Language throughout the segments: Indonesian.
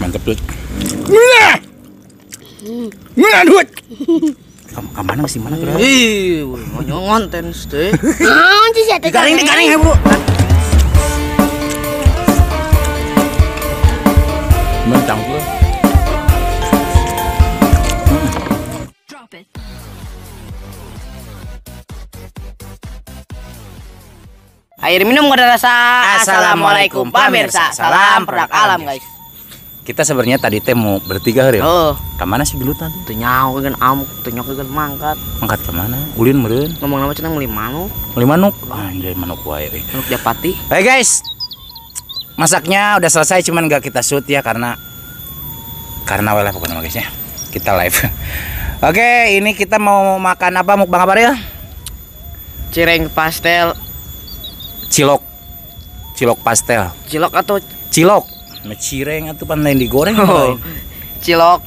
Mantep tuh. Ngena duit. Kamana masih mana kira? Ih, mau ngonten teh. Digaring ya, Bro. Mentang tuh. Air minum gak ada rasa. Assalamualaikum pemirsa. Salam produk alam guys. Kita sebenarnya tadi teh mau bertiga hari. Oh, kemana sih dulu tadi? tenyau kan amuk, tenyau kan mangkat. Mangkat kemana? Ulin meureun. Ngomong nama cenah meuli manuk. Meuli manuk. Anjay manuk wae. Manuk Japati. Hey guys. Masaknya udah selesai cuman gak kita shoot ya karena lah pokoknya guys ya. Kita live. Oke, ini kita mau makan apa mukbang apa ya? Cireng pastel. Cilok pastel. Cilok atau Cilok. Cireng atau pan lain digoreng. oh. Cilok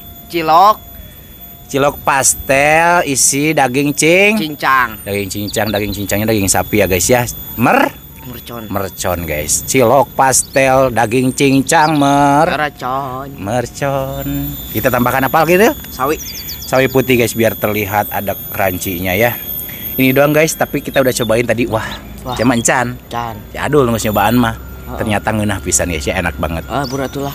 Pastel isi daging cincang. Daging cincangnya daging sapi ya guys ya. Mercon guys. Cilok pastel daging cincang mercon. Kita tambahkan apa gitu? Sawi putih guys biar terlihat ada crunchy-nya ya. Ini doang guys, tapi kita udah cobain tadi. Wah. Cuman can. Ya aduh nunggu nyobaan mah. Ternyata ngeunah pisan guys ya, enak banget. Buratulah.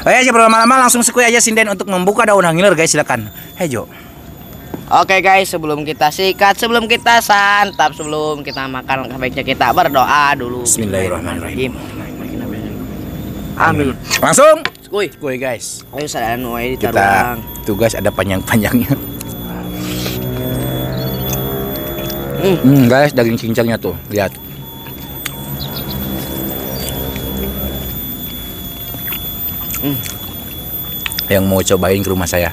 Oke, sebelum lama-lama langsung sekui aja sinden untuk membuka daun ngiler guys, silakan. Hey Jo. Oke guys, sebelum kita sikat, sebelum kita santap, sebelum kita makan, baiknya kita berdoa dulu. Bismillahirrahmanirrahim. Amin. Langsung Sekui guys. Ayo sadaran wae Kita ditaruang. tugas ada panjang-panjangnya. Guys, daging cincangnya tuh, lihat. Yang mau cobain ke rumah saya.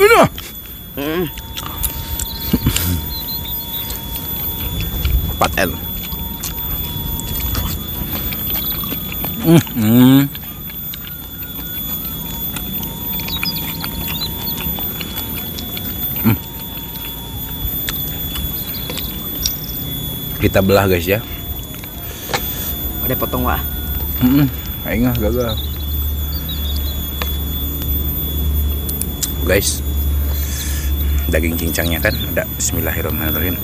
Ini. Paten. Kita belah guys ya. Ada potong wah. Aing gagal. Guys, daging cincangnya kan ada. Bismillahirrahmanirrahim.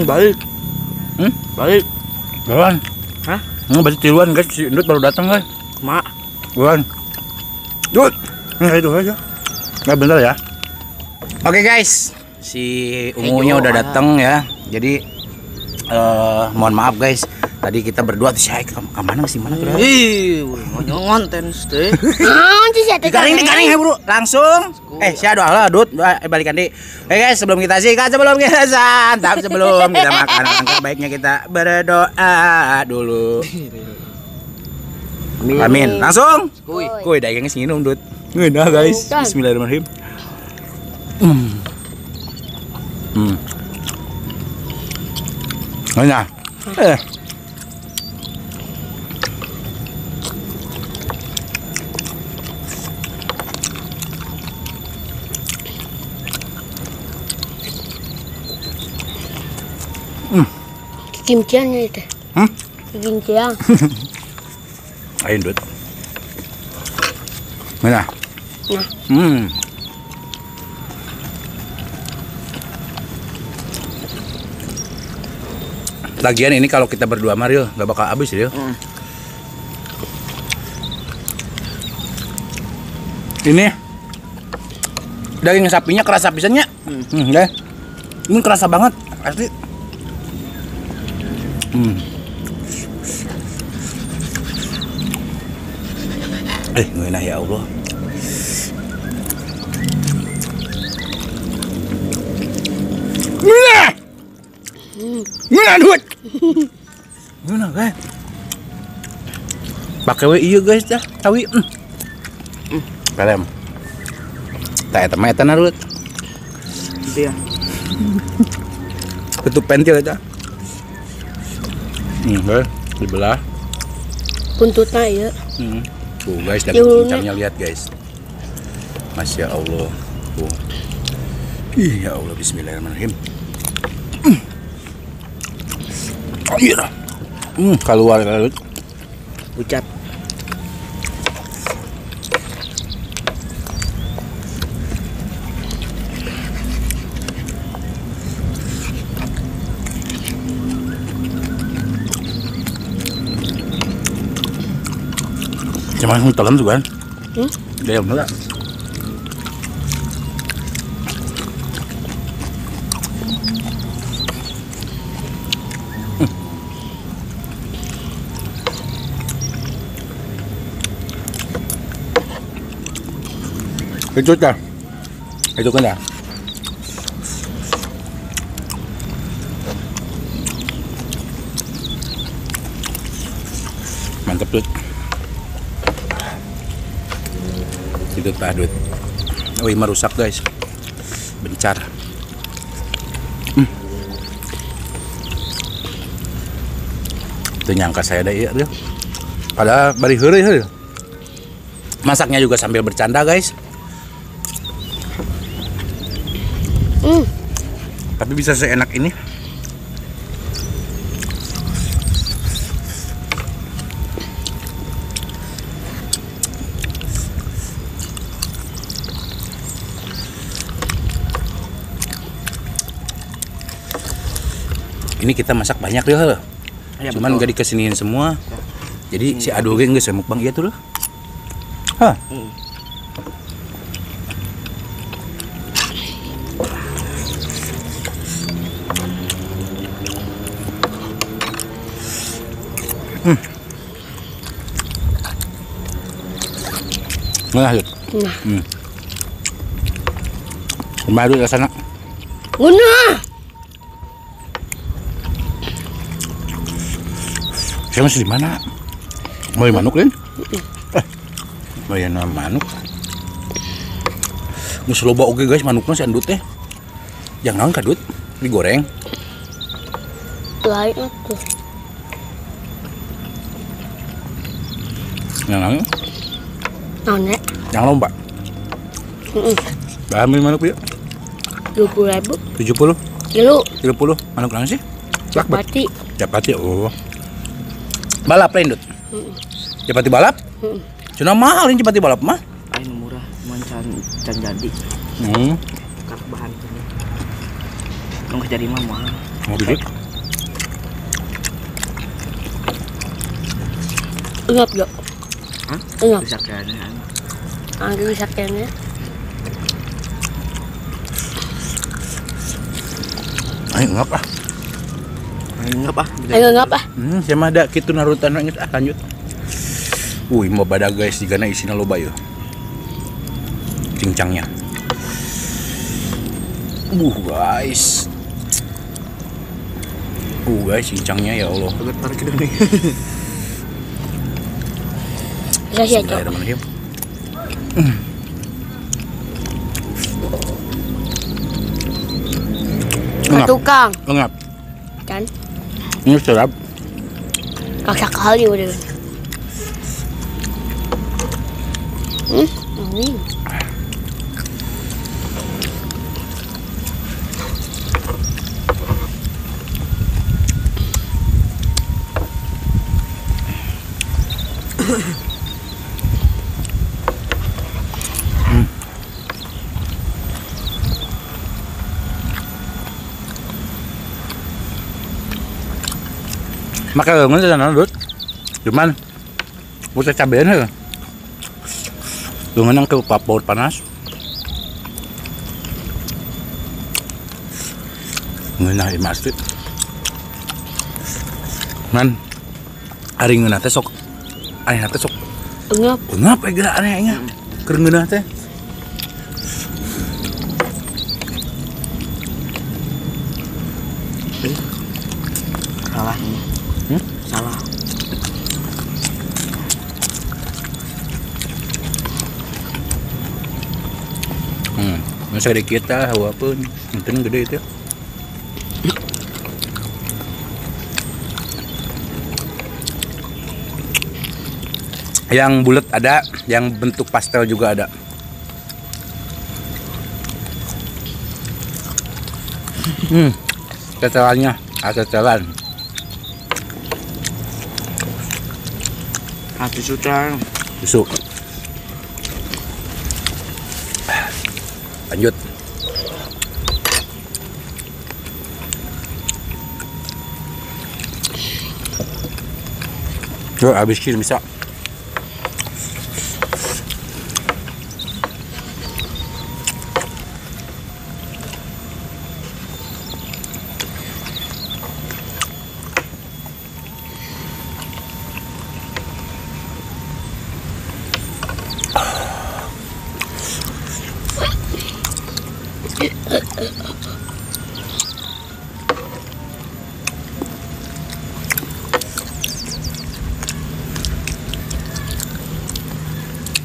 Balik. Balik. Buruan. Hah? Berarti tiluan guys, si Indut baru datang guys. Mak. Buruan. Dut. Nggak itu aja. Nggak bentar ya. Oke guys, si ungunya udah datang ya. Jadi mohon maaf guys. Tadi kita berdua tuh saya kemana sih mana kira? Ih, mau ngonten teh. Digaring ya bro, langsung. Saya doa lah, Dut, balikan di. Guys, sebelum kita sikat, sebelum kita santap, sebelum kita makan, langkah baiknya kita berdoa dulu. Amin. Langsung. Kuy, dagingnya singinum, Dut. Ngeunah guys. Bismillahirrahmanirrahim. Ngeunah. Kimchiannya itu. Kimchian. Ayo Dut. Mana? Nah. Lagian ini kalau kita berdua Mario nggak bakal habis ya. Ini daging sapinya kerasa pisannya. Ini kerasa banget asli. Ngeunah ya Allah. Ngeunah duit. Ngeunah guys. Pakai we ieu guys dah, sawi. Kalem. Tak eta mah eta na duit. Gitu ya. Tutup pentil eta. Guys, dibelah. Buntutnya ya. Tuh guys, daging cincangnya lihat guys. Masya Allah. Ya Allah, bismillahirrahmanirrahim. Iya. Keluar Dut. Ucat. Cuman telan tuh kan. Gaya bener. Itu dah. Itu kan dah. Mantap Dut. Itu tah Dut. Oh, ima rusak guys. Bencar. Itu nyangka saya dah iya. Padahal bari heureuy. Masaknya juga sambil bercanda guys. Tapi bisa seenak ini. Ini kita masak banyak deh. Ya, Cuman betul. gak dikesiniin semua. Jadi si Ado ge geus mukbang ieu tuh loh. Hah. Nah, Dut. Nah. Kumaha Dut rasana? Guna. Saya masih di mana? Mau di manuk, Lin? Mau yang manuk? Geus loba oge guys manukna si Andut teh. Yang naon ka Dut? Digoreng. Lain tuh. Yang naon? Nonek. Yang lomba. Bahan beli manuk ya? 20.000 70? kilo. 30? Manuk naon sih? Lakbat. Pati. Capati, oh. Balap lain Dut? Capati balap? Cuma mahal ini capati balap mah. Ayo murah, cuman can jadi. Karena bahan ini. Nunggu jadi mah mahal. Mau Dut? Ingat gak? Hah? Ingat. Bisa kan? Anggi bisa kayaknya. Ayo ngap ah. Enggak ah. Ayo ngapa? Saya mah ada kitu narutan lanjut ah lanjut. Mau badak guys digana isina loba yeuh. Cincangnya. Guys. Guys cincangnya ya Allah. Agak tarik ke nih. Bisa sih, Cok. Bismillahirrahmanirrahim. Ke tukang. Ngap. Kan? Ini sedap. Kakak kali udah. Ini. Maka ngon sana Dut. Cuman buta cabean heuh. Lungan ke papor panas. Ngeunah ieu masjid. Man. Ari ngeunah teh sok. Aya teh sok. Ngap. Ngapa geura anehnya? Keur ngeunah teh. Salah ini. Salah. Masa dikit lah, hawa pun. Mungkin gede itu. Yang bulat ada, yang bentuk pastel juga ada. Tetelannya, tetelan. Susu tang. Susu. Lanjut. Yuk, habisin bisa.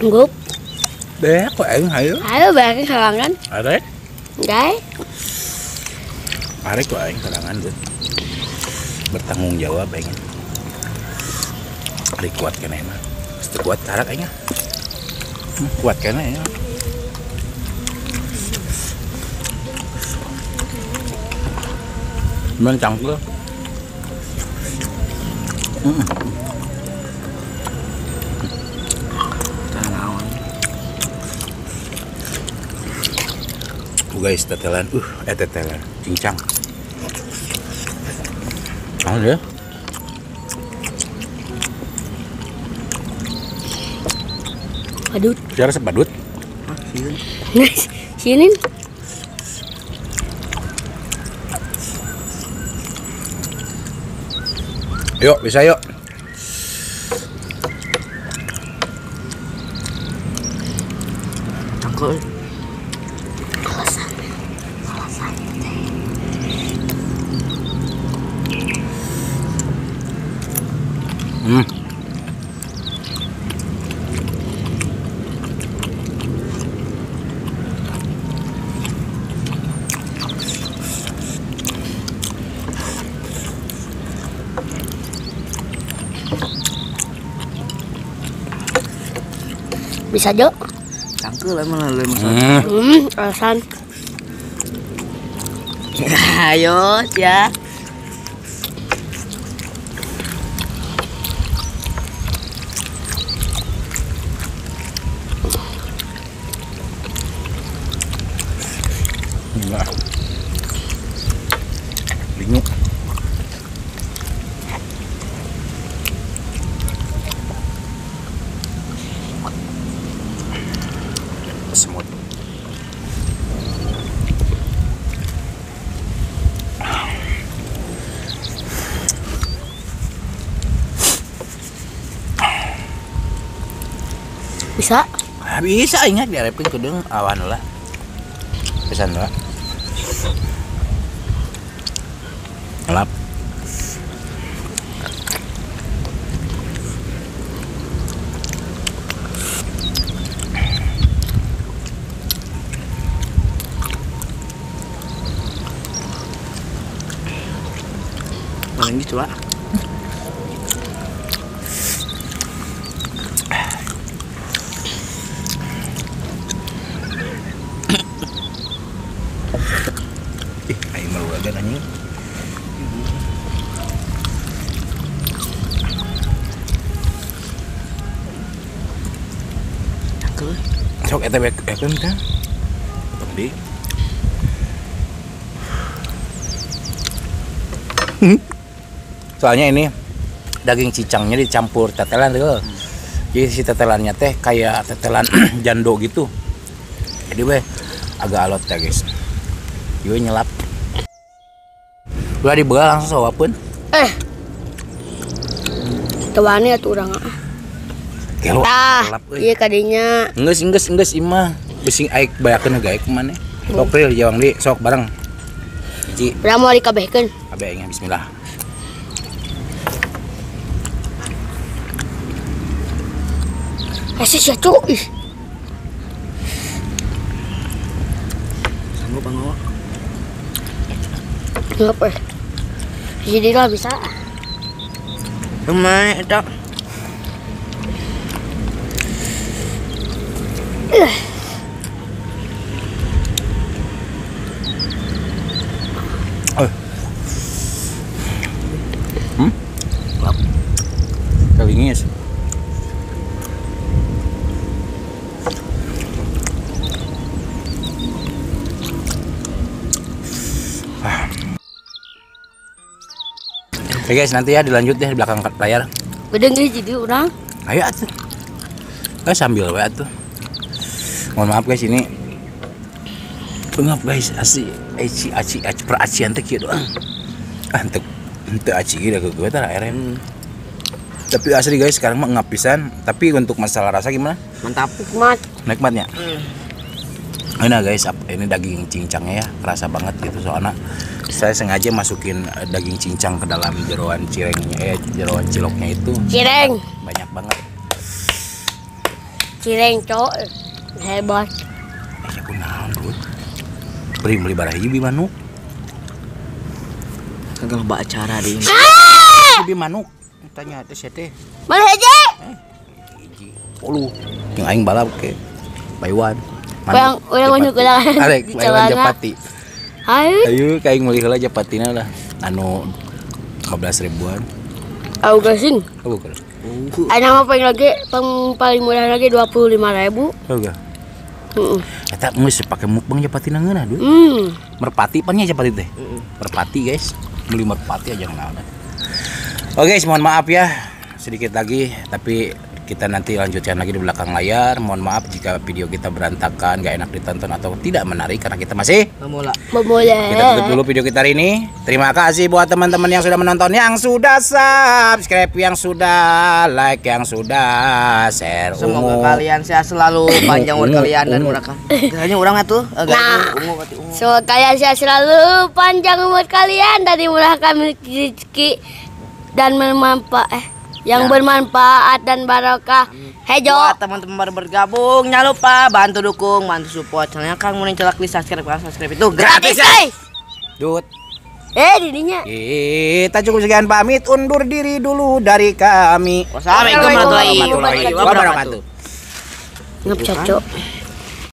Gup. Bé có ẩn hay đó. Ayo về cái kalangan. Arek. Guys. Arek có ẩn kalangan tuh. Bertanggung jawab pengen. Arek kuat kan emang. Mesti kuat tarak aja. Kuat kan ya. Memang cangkul. Guys, tetelan, tetelan, cincang. Ada. Badut. Siapa resep badut? Sini. Yuk, bisa yuk. Cangkul. Bisa Jo. Cangkul emang lalu emang. Alasan. Ayo ya. Enggak. Linyu. Semut. Bisa. Bisa ingat diarepkeun kudung awan lah. Pesan lah. Ngelap. Paling gitu lah. Ayo malu aja nanya. Cangkul. Sok eta bek kan kan. Di. Soalnya ini daging cicangnya dicampur tetelan tuh. Jadi si tetelannya teh kayak tetelan jando gitu. Jadi weh agak alot ya guys. Yuk nyelap. Udah dibegal langsung sawapun. Tewani atuh urang. Kelo Tah, iya kadinya. Enggeus imah. Bising aik bayakeun gaek mana. Sok real jawang di sok bareng. Ci, Udah mau dikabehkeun. abe aing bismillah. Ese sia cu. Ih, Sanggup bango. ngapa? Jadi lah bisa. Kemana itu? Kalingis. Oke guys, nanti ya dilanjut deh di belakang layar. Bedeng guys jadi orang. Ayo atuh. Sambil we atuh. Mohon maaf guys ini. Maaf guys, aci peracian teh kieu doang. Henteu aci ge ke gue tah airnya. Tapi asli guys, sekarang mah ngap pisan. Tapi untuk masalah rasa gimana? Mantap. Nikmat. Nikmatnya. Nah guys, ini daging cincangnya ya, kerasa banget gitu soalnya saya sengaja masukin daging cincang ke dalam jeroan cirengnya, jeroan ciloknya itu. Cireng. Banyak banget. Cireng cok. Hebat. Ya kunaon, Bro. Beli barah hiji bi manuk. Kagak loba acara di ini. Bi manuk. Tanya teh teh. Mana aja? Hiji. Ulu. Yang aing balap ke Baiwan. Yang manuk ulah. Arek Baiwan Japati. Ayo. Kaing meuli heula Japatina lah. Anu 15 ribuan. Aku gasing. Oh, bukan. Ana mah paling murah lagi 25.000. Oh, enggak. Eta geus pake mukbang Japatina ngeunah duh. Merpati pan nya Japati teh. Merpati guys. Beli merpati aja ngeunah. Oke guys, mohon maaf ya. Sedikit lagi tapi kita nanti lanjutkan lagi di belakang layar. Mohon maaf jika video kita berantakan, gak enak ditonton atau tidak menarik karena kita masih Memula. Kita tutup dulu video kita hari ini. Terima kasih buat teman-teman yang sudah menonton, yang sudah subscribe, yang sudah like, yang sudah share. Semoga kalian sehat selalu, panjang umur kalian dan murahkan. Kayaknya orang atuh Semoga kalian sehat selalu, panjang umur kalian dan dimurahkan rezeki dan bermanfaat dan barokah. Hejo. Buat teman-teman baru bergabung, jangan lupa bantu dukung, bantu support channelnya Kang Muning Celak di subscribe itu gratis guys. Dut. Dirinya. Kita cukup sekian, pamit undur diri dulu dari kami. Wassalamualaikum warahmatullahi wabarakatuh. Ngap cocok.